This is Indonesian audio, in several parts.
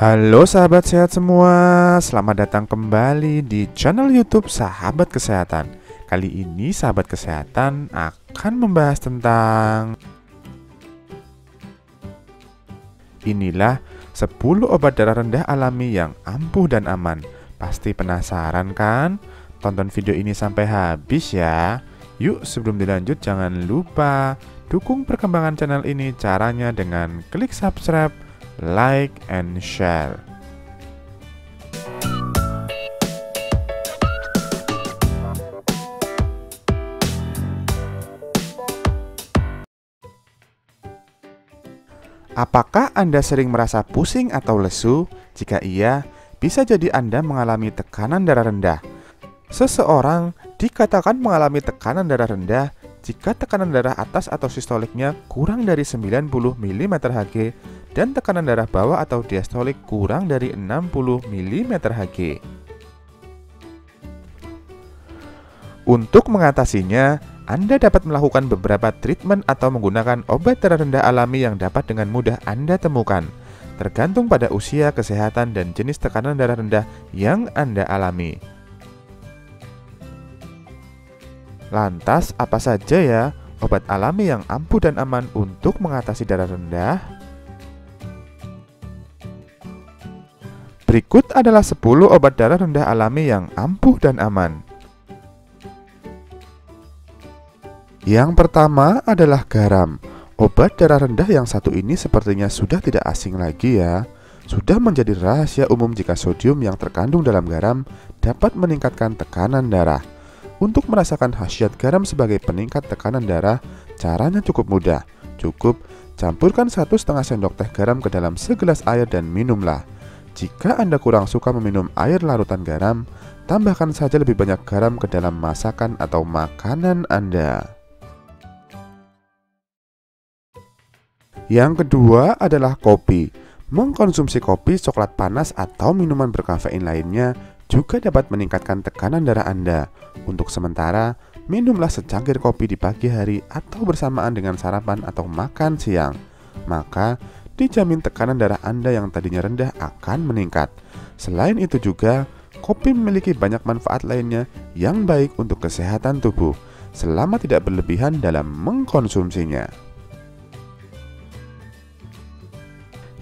Halo sahabat sehat semua, selamat datang kembali di channel YouTube Sahabat Kesehatan. Kali ini sahabat kesehatan akan membahas tentang inilah 10 obat darah rendah alami yang ampuh dan aman. Pasti penasaran kan? Tonton video ini sampai habis ya. Yuk sebelum dilanjut jangan lupa dukung perkembangan channel ini, caranya dengan klik subscribe, like, and share. Apakah Anda sering merasa pusing atau lesu? Jika iya, bisa jadi Anda mengalami tekanan darah rendah. Seseorang dikatakan mengalami tekanan darah rendah jika tekanan darah atas atau sistoliknya kurang dari 90 mmHg dan tekanan darah bawah atau diastolik kurang dari 60 mmHg. Untuk mengatasinya, Anda dapat melakukan beberapa treatment atau menggunakan obat darah rendah alami yang dapat dengan mudah Anda temukan, tergantung pada usia, kesehatan, dan jenis tekanan darah rendah yang Anda alami. Lantas, apa saja ya obat alami yang ampuh dan aman untuk mengatasi darah rendah? Berikut adalah 10 obat darah rendah alami yang ampuh dan aman. Yang pertama adalah garam. Obat darah rendah yang satu ini sepertinya sudah tidak asing lagi ya. Sudah menjadi rahasia umum jika sodium yang terkandung dalam garam dapat meningkatkan tekanan darah. Untuk merasakan khasiat garam sebagai peningkat tekanan darah, caranya cukup mudah. Cukup campurkan 1,5 sendok teh garam ke dalam segelas air dan minumlah. Jika Anda kurang suka meminum air larutan garam, tambahkan saja lebih banyak garam ke dalam masakan atau makanan Anda. Yang kedua adalah kopi. Mengkonsumsi kopi, coklat panas, atau minuman berkafein lainnya juga dapat meningkatkan tekanan darah Anda. Untuk sementara, minumlah secangkir kopi di pagi hari atau bersamaan dengan sarapan atau makan siang. Maka, dijamin tekanan darah Anda yang tadinya rendah akan meningkat. Selain itu juga, kopi memiliki banyak manfaat lainnya yang baik untuk kesehatan tubuh, selama tidak berlebihan dalam mengkonsumsinya.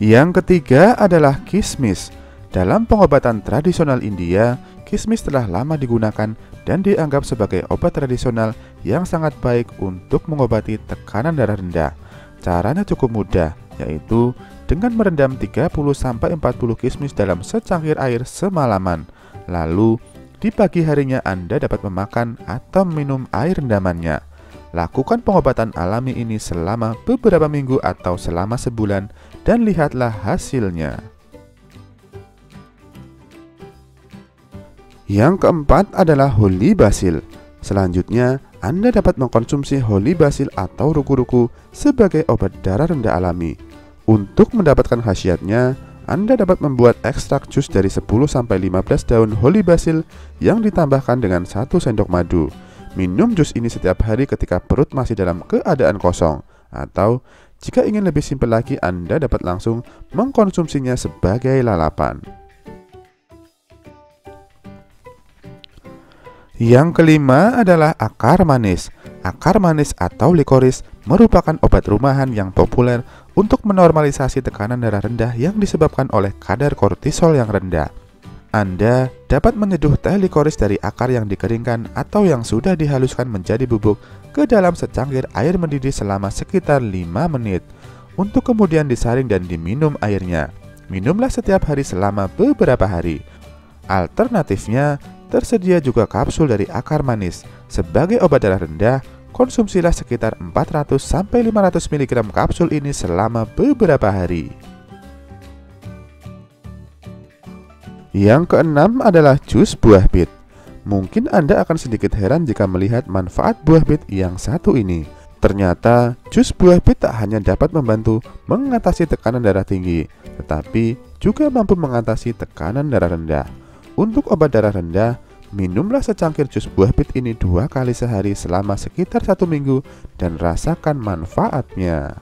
Yang ketiga adalah kismis. Dalam pengobatan tradisional India, kismis telah lama digunakan dan dianggap sebagai obat tradisional yang sangat baik untuk mengobati tekanan darah rendah. Caranya cukup mudah, yaitu dengan merendam 30-40 kismis dalam secangkir air semalaman. Lalu, di pagi harinya Anda dapat memakan atau minum air rendamannya. Lakukan pengobatan alami ini selama beberapa minggu atau selama sebulan dan lihatlah hasilnya. Yang keempat adalah holy basil. Selanjutnya, Anda dapat mengkonsumsi holy basil atau ruku-ruku sebagai obat darah rendah alami. Untuk mendapatkan khasiatnya, Anda dapat membuat ekstrak jus dari 10-15 daun holy basil yang ditambahkan dengan 1 sendok madu. Minum jus ini setiap hari ketika perut masih dalam keadaan kosong. Atau, jika ingin lebih simpel lagi, Anda dapat langsung mengkonsumsinya sebagai lalapan. Yang kelima adalah akar manis. Akar manis atau likoris merupakan obat rumahan yang populer untuk menormalisasi tekanan darah rendah yang disebabkan oleh kadar kortisol yang rendah. Anda dapat menyeduh teh likoris dari akar yang dikeringkan atau yang sudah dihaluskan menjadi bubuk ke dalam secangkir air mendidih selama sekitar 5 menit, untuk kemudian disaring dan diminum airnya. Minumlah setiap hari selama beberapa hari. Alternatifnya, tersedia juga kapsul dari akar manis. Sebagai obat darah rendah, konsumsilah sekitar 400-500 mg kapsul ini selama beberapa hari. Yang keenam adalah jus buah bit. Mungkin Anda akan sedikit heran jika melihat manfaat buah bit yang satu ini. Ternyata, jus buah bit tak hanya dapat membantu mengatasi tekanan darah tinggi, tetapi juga mampu mengatasi tekanan darah rendah. Untuk obat darah rendah, minumlah secangkir jus buah bit ini 2 kali sehari selama sekitar 1 minggu dan rasakan manfaatnya.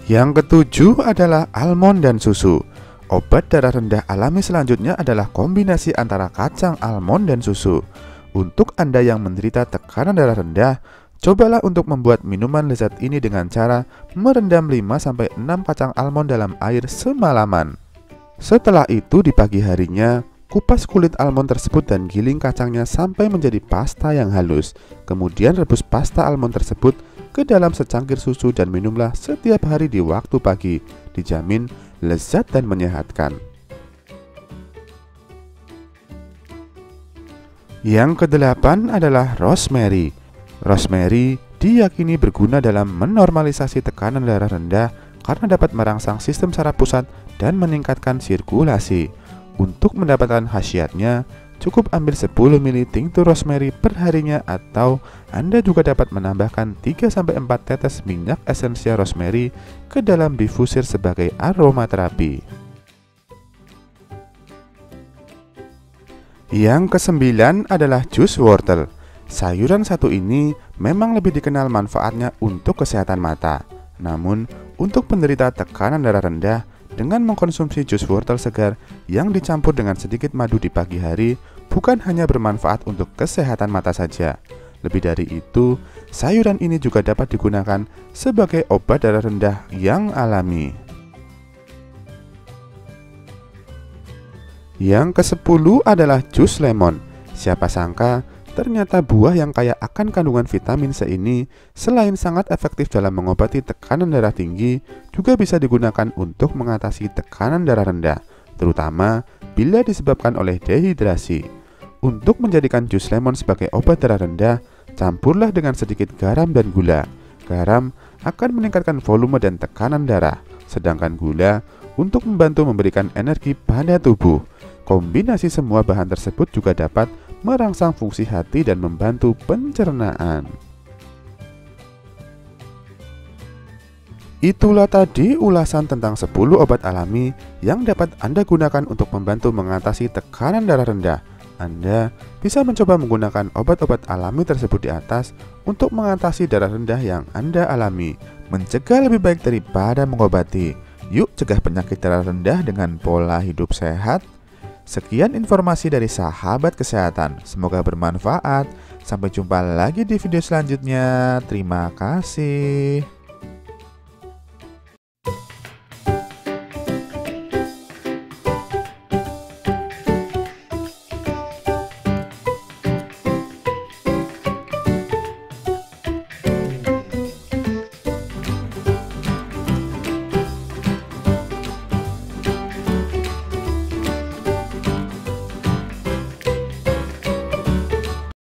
Yang ketujuh adalah almond dan susu. Obat darah rendah alami selanjutnya adalah kombinasi antara kacang almond dan susu. Untuk Anda yang menderita tekanan darah rendah, cobalah untuk membuat minuman lezat ini dengan cara merendam 5-6 kacang almond dalam air semalaman. Setelah itu di pagi harinya, kupas kulit almond tersebut dan giling kacangnya sampai menjadi pasta yang halus. Kemudian rebus pasta almond tersebut ke dalam secangkir susu dan minumlah setiap hari di waktu pagi. Dijamin lezat dan menyehatkan. Yang kedelapan adalah rosemary. Rosemary diyakini berguna dalam menormalisasi tekanan darah rendah karena dapat merangsang sistem saraf pusat dan meningkatkan sirkulasi. Untuk mendapatkan khasiatnya, cukup ambil 10 ml tinctur rosemary per harinya, atau Anda juga dapat menambahkan 3-4 tetes minyak esensial rosemary ke dalam diffuser sebagai aromaterapi. Yang kesembilan adalah jus wortel. Sayuran satu ini memang lebih dikenal manfaatnya untuk kesehatan mata. Namun, untuk penderita tekanan darah rendah, dengan mengkonsumsi jus wortel segar yang dicampur dengan sedikit madu di pagi hari, bukan hanya bermanfaat untuk kesehatan mata saja. Lebih dari itu, sayuran ini juga dapat digunakan sebagai obat darah rendah yang alami. Yang ke-10 adalah jus lemon. Siapa sangka, ternyata buah yang kaya akan kandungan vitamin C ini selain sangat efektif dalam mengobati tekanan darah tinggi, juga bisa digunakan untuk mengatasi tekanan darah rendah, terutama bila disebabkan oleh dehidrasi. Untuk menjadikan jus lemon sebagai obat darah rendah, campurlah dengan sedikit garam dan gula. Garam akan meningkatkan volume dan tekanan darah, sedangkan gula untuk membantu memberikan energi pada tubuh. Kombinasi semua bahan tersebut juga dapat merangsang fungsi hati dan membantu pencernaan. Itulah tadi ulasan tentang 10 obat alami yang dapat Anda gunakan untuk membantu mengatasi tekanan darah rendah. Anda bisa mencoba menggunakan obat-obat alami tersebut di atas untuk mengatasi darah rendah yang Anda alami. Mencegah lebih baik daripada mengobati. Yuk cegah penyakit darah rendah dengan pola hidup sehat. Sekian informasi dari sahabat kesehatan, semoga bermanfaat. Sampai jumpa lagi di video selanjutnya. Terima kasih.